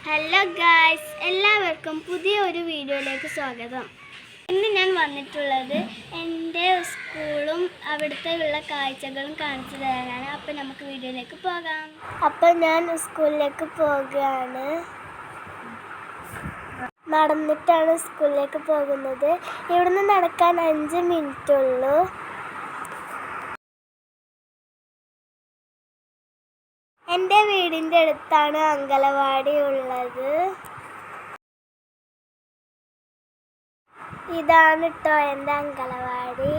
Hello guys, എല്ലാവർക്കും പുതിയൊരു വീഡിയോയിലേക്ക് സ്വാഗതം. ഇന്ന് ഞാൻ വന്നിട്ടുള്ളത് എൻ്റെ സ്കൂളും അവിടുത്തെയുള്ള കാഴ്ചകളും കാണിച്ചു തരാനാണ്. അപ്പം നമുക്ക് വീഡിയോയിലേക്ക് പോകാം. അപ്പം ഞാൻ സ്കൂളിലേക്ക് പോകുകയാണ്. നടന്നിട്ടാണ് സ്കൂളിലേക്ക് പോകുന്നത്. ഇവിടുന്ന് നടക്കാൻ 5 മിനിറ്റ് ഉള്ളൂ. എൻ്റെ വീടിൻ്റെ അടുത്താണ് അങ്കലവാടി ഉള്ളത്. ഇതാണ് കേട്ടോ എൻ്റെ അങ്കലവാടി.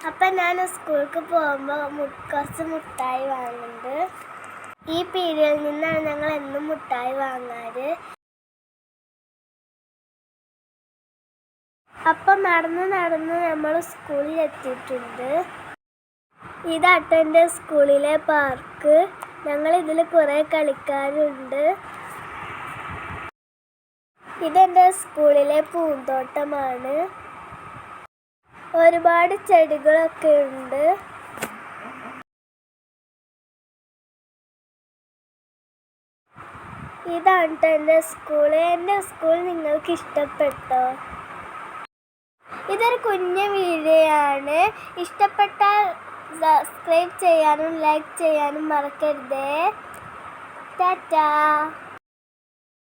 അപ്പം ഞാൻ സ്കൂൾക്ക് പോകുമ്പോൾ കുറച്ച് മുട്ടായി വാങ്ങുന്നുണ്ട്. ഈ പീടികയിൽ നിന്നാണ് ഞങ്ങൾ എന്നും മുട്ടായി വാങ്ങാറ്. അപ്പം നടന്ന് നമ്മൾ സ്കൂളിൽ എത്തിയിട്ടുണ്ട്. ഇതാട്ടോ എൻ്റെ സ്കൂളിലെ പാർക്ക്. ഞങ്ങളിതിൽ കുറേ കളിക്കാരുണ്ട്. ഇതെൻ്റെ സ്കൂളിലെ പൂന്തോട്ടമാണ്. ഒരുപാട് ചെടികളൊക്കെ ഉണ്ട്. ഇതാണ് കേട്ടോ എൻ്റെ സ്കൂള്. എൻ്റെ സ്കൂൾ നിങ്ങൾക്ക് ഇഷ്ടപ്പെട്ടോ? ഇതൊരു കുഞ്ഞു വീഡിയോ ആണ്. ഇഷ്ടപ്പെട്ടാൽ സബ്സ്ക്രൈബ് ചെയ്യാനും ലൈക്ക് ചെയ്യാനും മറക്കരുതേ. ടാറ്റാ.